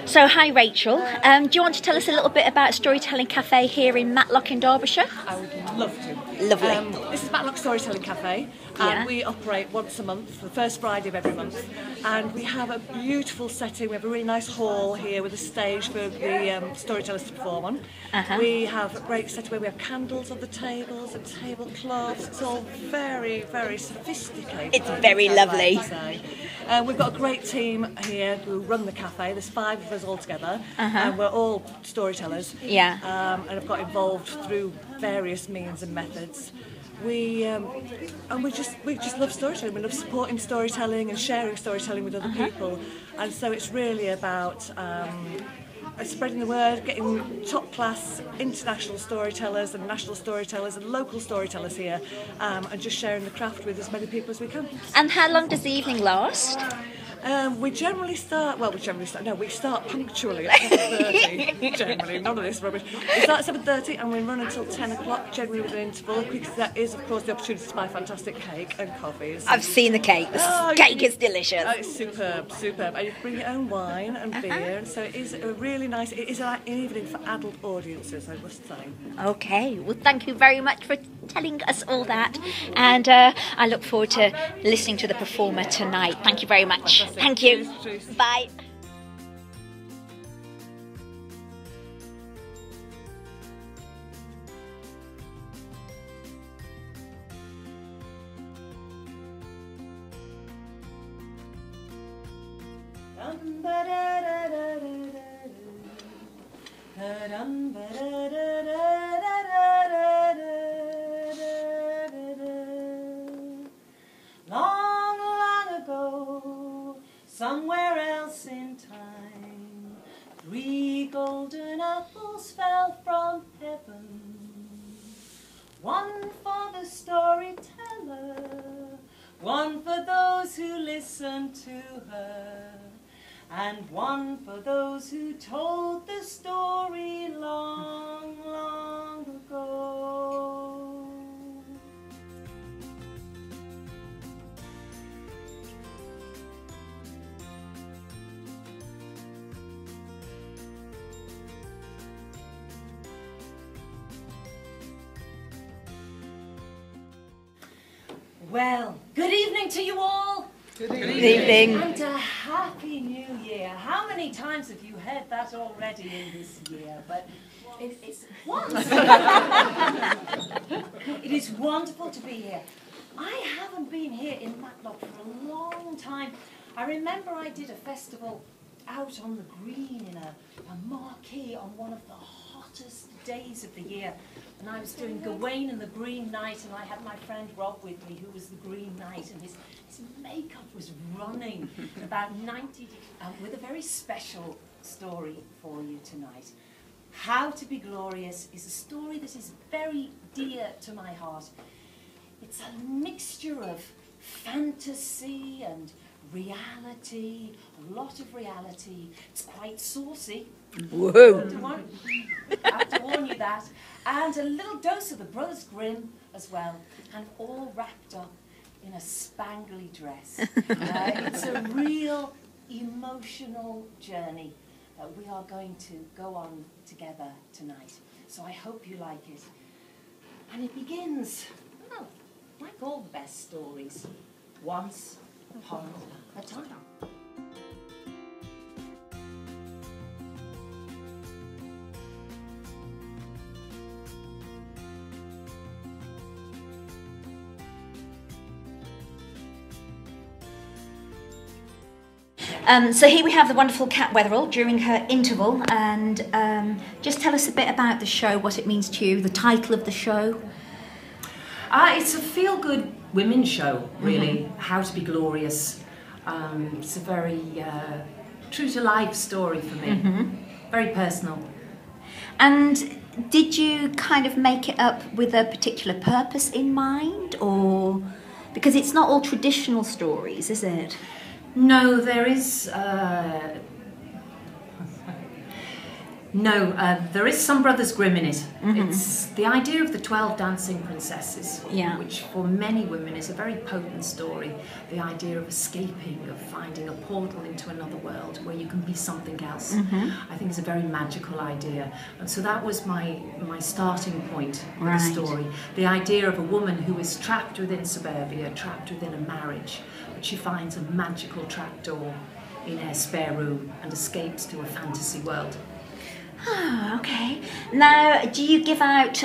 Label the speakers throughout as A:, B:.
A: So, hi Rachel. Do you want to tell us a little bit about Storytelling Cafe here in Matlock in Derbyshire?
B: I would love to.
A: Lovely.
B: This is Matlock Storytelling Cafe, and we operate once a month, the first Friday of every month. And we have a beautiful setting. We have a really nice hall here with a stage for the storytellers to perform on. We have a great setting where we have candles on the tables and tablecloths. It's all very, very sophisticated.
A: It's very lovely.
B: We've got a great team here who run the cafe. There's 5 of us all together, and we're all storytellers.
A: Yeah.
B: And have got involved through various means and methods. We just love storytelling. We love supporting storytelling and sharing storytelling with other people, and so it's really about spreading the word, getting top class international storytellers and national storytellers and local storytellers here, and just sharing the craft with as many people as we can.
A: And how long does the evening last?
B: We start punctually at 7:30. Generally, none of this rubbish. We start at 7:30 and we run until 10 o'clock, generally with an interval, because that is, of course, the opportunity to buy fantastic cake and coffees.
A: I've seen the cake. The cake is delicious.
B: It's superb, superb. And you can bring your own wine and beer, and so it is a really nice. It is an evening for adult audiences, I must say.
A: Okay, well, thank you very much for telling us all that, and I look forward to listening to the performer tonight. Thank you very much. Thank you. Bye.
C: Long, long ago, somewhere else in time, 3 golden apples fell from heaven. One for the storyteller, one for those who listen to her, and one for those who told the story long, long ago. Well, good evening to you all.
A: Good evening.
C: And a happy new year. How many times have you heard that already in this year? But it's once. It is wonderful to be here. I haven't been here in Matlock for a long time. I remember I did a festival out on the green in a marquee on one of the hottest days of the year. And I was doing Gawain and the Green Knight, and I had my friend Rob with me, who was the Green Knight, and his makeup was running about 90 with a very special story for you tonight. How to Be Glorious is a story that is very dear to my heart. It's a mixture of fantasy and reality, a lot of reality. It's quite saucy.
A: Whoa.
C: I have to warn you that. And a little dose of the Brothers Grimm as well, and all wrapped up in a spangly dress. It's a real emotional journey that we are going to go on together tonight. So I hope you like it. And it begins, well, like all the best stories, once upon a time.
A: So here we have the wonderful Cat Weatherill during her interval, and just tell us a bit about the show, what it means to you, the title of the show.
D: It's a feel-good women's show, really. How to Be Glorious. It's a very true-to-life story for me. Very personal.
A: And did you kind of make it up with a particular purpose in mind, or because it's not all traditional stories, is it?
D: No, there is No, there is some Brothers Grimm in it. It's the idea of the 12 dancing princesses, which for many women is a very potent story. The idea of escaping, of finding a portal into another world where you can be something else, I think is a very magical idea. And so that was my starting point with the story. The idea of a woman who is trapped within suburbia, trapped within a marriage, but she finds a magical trapdoor in her spare room and escapes to a fantasy world.
A: Oh, okay. Now, do you give out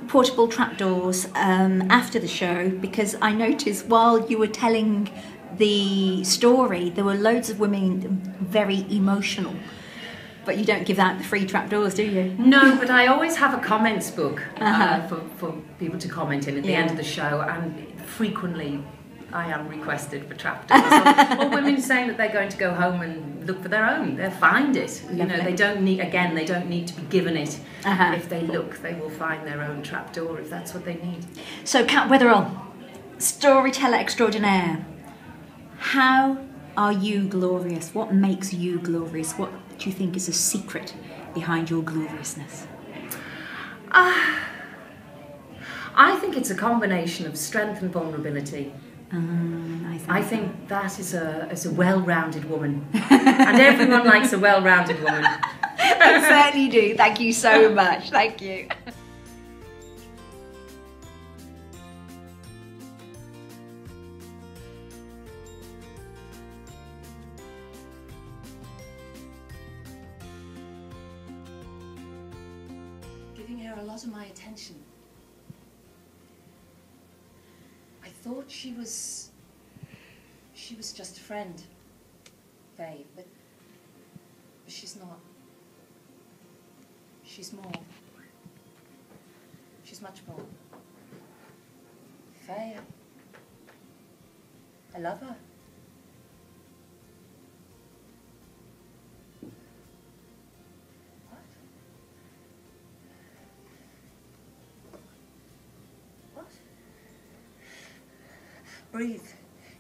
A: portable trapdoors after the show? Because I noticed while you were telling the story, there were loads of women very emotional. But you don't give out the free trapdoors, do you?
D: No, but I always have a comments book for people to comment in at the end of the show, and frequently I am requested for trapdoors. or women saying that they're going to go home and look for their own. They'll find it. You know, they don't need to be given it. If they look, they will find their own trapdoor if that's what they need.
A: So, Cat Weatherill, storyteller extraordinaire. How are you glorious? What makes you glorious? What do you think is a secret behind your gloriousness?
D: I think it's a combination of strength and vulnerability. I think that is a well-rounded woman, and everyone likes a well-rounded woman.
A: I certainly do. Thank you so much. Thank you.
C: Giving her a lot of my attention. I thought she was just a friend, Faye, but she's not. She's more. She's much more. Faye, I love her. What? Breathe.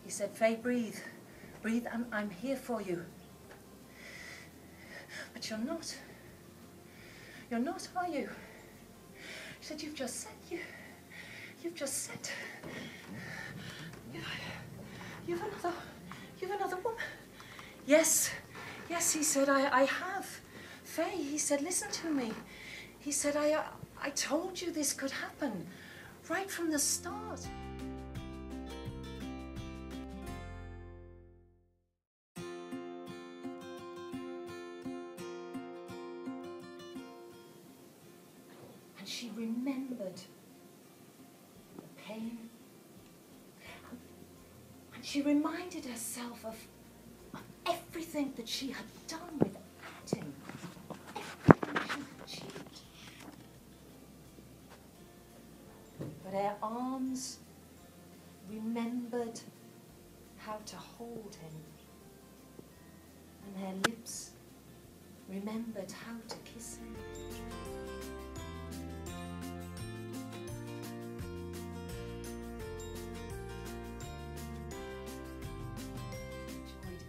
C: He said, Faye, breathe. Breathe, I'm here for you. But you're not. You're not, are you? He said, you've just said. You've another woman. Yes, he said, I have. Faye, he said, listen to me. He said, I told you this could happen right from the start. And she remembered the pain. And she reminded herself of everything that she had done with acting. Everything she had achieved. But her arms remembered how to hold him. And her lips remembered how to kiss him.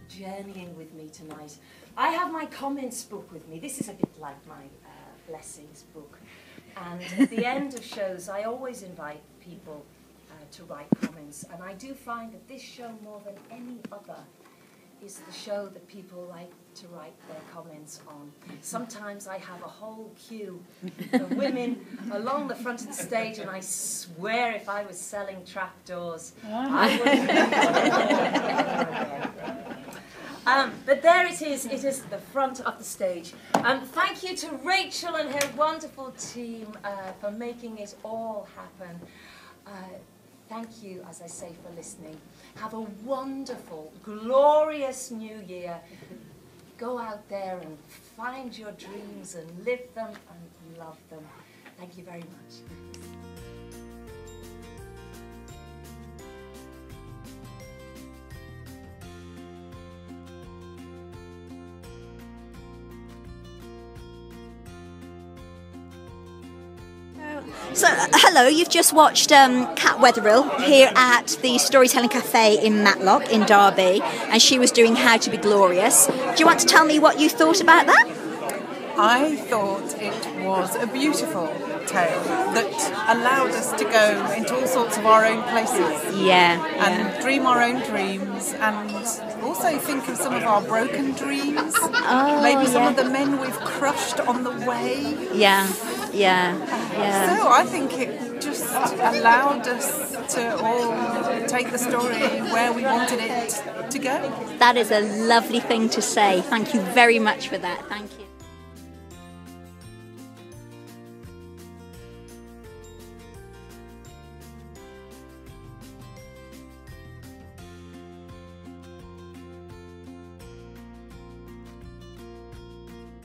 C: Journeying with me tonight. I have my comments book with me. This is a bit like my blessings book. And at the end of shows, I always invite people to write comments. And I do find that this show, more than any other, is the show that people like to write their comments on. Sometimes I have a whole queue of women along the front of the stage, and I swear if I was selling trapdoors, I wouldn't. But there it is at the front of the stage. Thank you to Rachel and her wonderful team for making it all happen. Thank you, as I say, for listening. Have a wonderful, glorious new year. Go out there and find your dreams and live them and love them. Thank you very much.
A: So, hello, you've just watched Cat Weatherill here at the Storytelling Cafe in Matlock in Derby, and she was doing How to Be Glorious. Do you want to tell me what you thought about that?
E: I thought it was a beautiful tale that allowed us to go into all sorts of our own places.
A: Yeah.
E: And dream our own dreams, and also think of some of our broken dreams. Maybe some of the men we've crushed on the way.
A: Yeah.
E: So I think it just allowed us to all take the story where we wanted it to go.
A: That is a lovely thing to say. Thank you very much for that. Thank you.